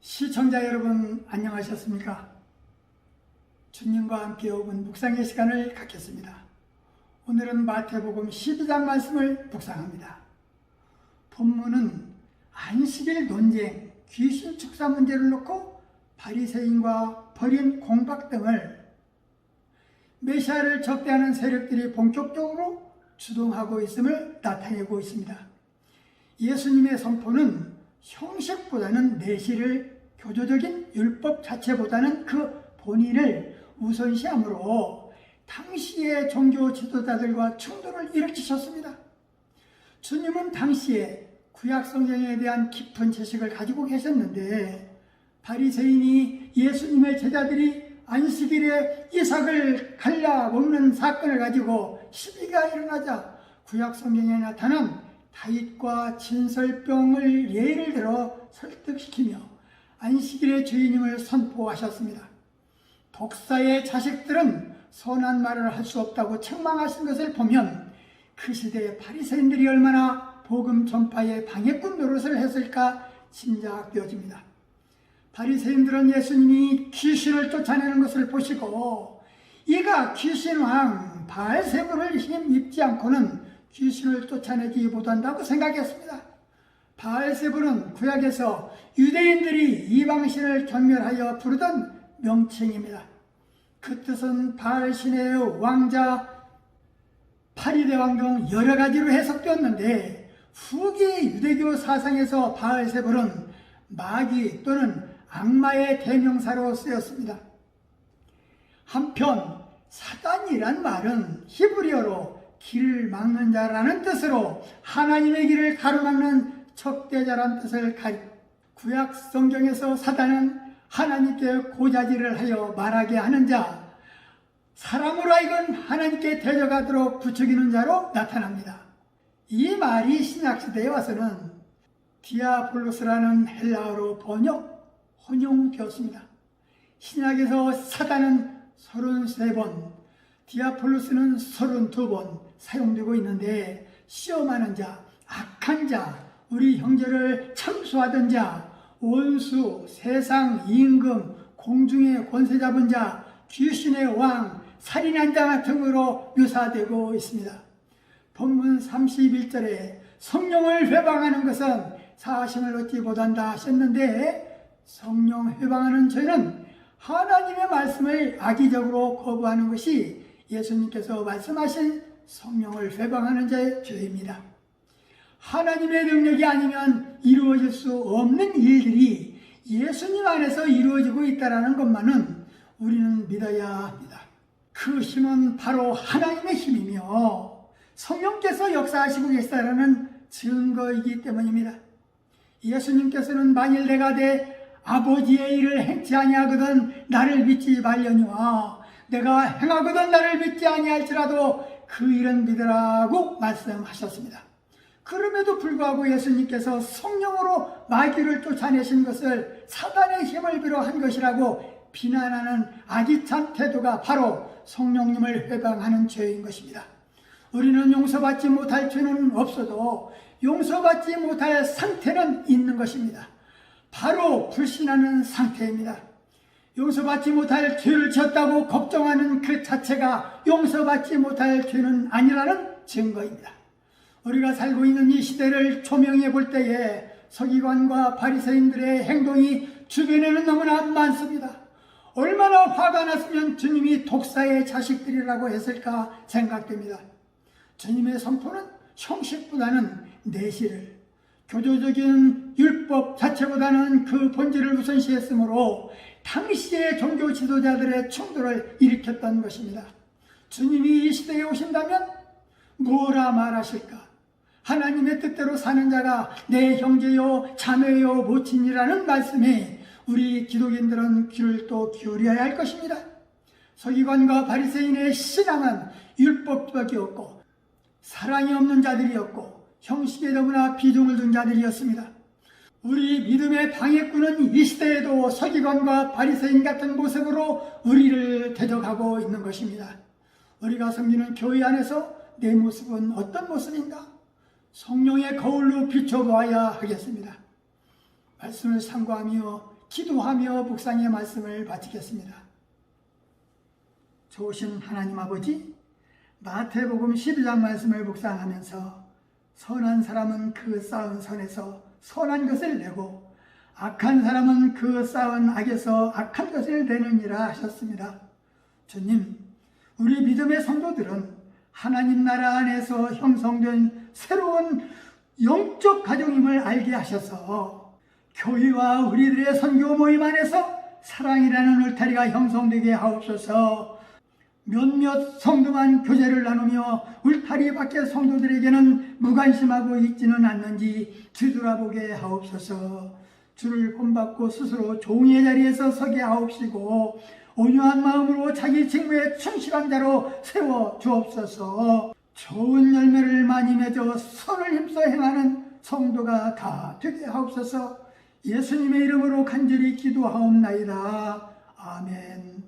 시청자 여러분, 안녕하셨습니까? 주님과 함께 5분 묵상의 시간을 갖겠습니다. 오늘은 마태복음 12장 말씀을 묵상합니다. 본문은 안식일 논쟁, 귀신 축사 문제를 놓고 바리새인과 벌인 공박 등을 메시아를 적대하는 세력들이 본격적으로 주동하고 있음을 나타내고 있습니다. 예수님의 선포는 형식보다는 내실을, 교조적인 율법 자체보다는 그 본인을 우선시함으로 당시의 종교 지도자들과 충돌을 일으키셨습니다. 주님은 당시에 구약 성경에 대한 깊은 지식을 가지고 계셨는데, 바리새인이 예수님의 제자들이 안식일에 이삭을 갈라먹는 사건을 가지고 시비가 일어나자 구약 성경에 나타난 다윗과 진설병을 예를 들어 설득시키며 안식일의 주인임을 선포하셨습니다. 독사의 자식들은 선한 말을 할 수 없다고 책망하신 것을 보면 그 시대의 바리새인들이 얼마나 복음 전파에 방해꾼 노릇을 했을까 짐작되어집니다. 바리새인들은 예수님이 귀신을 쫓아내는 것을 보시고 이가 귀신왕 바알세불을 힘입지 않고는 귀신을 쫓아내지 못한다고 생각했습니다. 바알세불은 구약에서 유대인들이 이방신을 경멸하여 부르던 명칭입니다. 그 뜻은 바알신의 왕자 8위대 왕 중 여러 가지로 해석되었는데, 후기 유대교 사상에서 바알세불은 마귀 또는 악마의 대명사로 쓰였습니다. 한편 사단이란 말은 히브리어로 길을 막는 자라는 뜻으로 하나님의 길을 가로막는 적대자란 뜻을 구약 성경에서 사단은 하나님께 고자질을 하여 말하게 하는 자, 사람으로 하여금 하나님께 대적하도록 부추기는 자로 나타납니다. 이 말이 신약시대에 와서는 디아볼로스라는 헬라어로 혼용되었습니다. 신약에서 사단은 33번, 디아볼로스는 32번 사용되고 있는데, 시험하는 자, 악한 자, 우리 형제를 참수하던 자, 원수, 세상, 임금, 공중의 권세 잡은 자, 귀신의 왕, 살인한 자 등으로 묘사되고 있습니다. 본문 31절에 성령을 회방하는 것은 사심을 얻지 못한다 하셨는데, 성령 회방하는 죄는 하나님의 말씀을 악의적으로 거부하는 것이 예수님께서 말씀하신 성령을 회방하는 자의 죄입니다. 하나님의 능력이 아니면 이루어질 수 없는 일들이 예수님 안에서 이루어지고 있다는 것만은 우리는 믿어야 합니다. 그 힘은 바로 하나님의 힘이며 성령께서 역사하시고 계시다는 증거이기 때문입니다. 예수님께서는 만일 내가 내 아버지의 일을 행치 아니하거든 나를 믿지 말려니와 내가 행하거든 나를 믿지 아니할지라도 그 일은 믿으라고 말씀하셨습니다. 그럼에도 불구하고 예수님께서 성령으로 마귀를 쫓아내신 것을 사단의 힘을 빌어 한 것이라고 비난하는 악의찬 태도가 바로 성령님을 회방하는 죄인 것입니다. 우리는 용서받지 못할 죄는 없어도 용서받지 못할 상태는 있는 것입니다. 바로 불신하는 상태입니다. 용서받지 못할 죄를 지었다고 걱정하는 그 자체가 용서받지 못할 죄는 아니라는 증거입니다. 우리가 살고 있는 이 시대를 조명해 볼 때에 서기관과 바리새인들의 행동이 주변에는 너무나 많습니다. 얼마나 화가 났으면 주님이 독사의 자식들이라고 했을까 생각됩니다. 주님의 선포는 형식보다는 내실을, 교조적인 율법 자체보다는 그 본질을 우선시했으므로 당시의 종교 지도자들의 충돌을 일으켰던 것입니다. 주님이 이 시대에 오신다면 뭐라 말하실까? 하나님의 뜻대로 사는 자가 내 형제요 자매요 모친이라는 말씀에 우리 기독인들은 귀를 또 기울여야 할 것입니다. 서기관과 바리새인의 신앙은 율법적이었고 사랑이 없는 자들이었고 형식에 너무나 비중을 둔 자들이었습니다. 우리 믿음의 방해꾼은 이 시대에도 서기관과 바리새인 같은 모습으로 우리를 대적하고 있는 것입니다. 우리가 섬기는 교회 안에서 내 모습은 어떤 모습인가? 성령의 거울로 비춰보아야 하겠습니다. 말씀을 상고하며 기도하며 묵상의 말씀을 바치겠습니다. 좋으신 하나님 아버지, 마태복음 12장 말씀을 묵상하면서 선한 사람은 그 쌓은 선에서 선한 것을 내고 악한 사람은 그 쌓은 악에서 악한 것을 내느니라 하셨습니다. 주님, 우리 믿음의 성도들은 하나님 나라 안에서 형성된 새로운 영적 가정임을 알게 하셔서 교회와 우리들의 선교 모임 안에서 사랑이라는 울타리가 형성되게 하옵소서. 몇몇 성도만 교제를 나누며 울타리 밖의 성도들에게는 무관심하고 있지는 않는지 뒤돌아보게 하옵소서. 주를 본받고 스스로 종의 자리에서 서게 하옵시고 온유한 마음으로 자기 직무에 충실한 자로 세워 주옵소서. 좋은 열매를 많이 맺어 선을 힘써 행하는 성도가 다 되게 하옵소서. 예수님의 이름으로 간절히 기도하옵나이다. 아멘.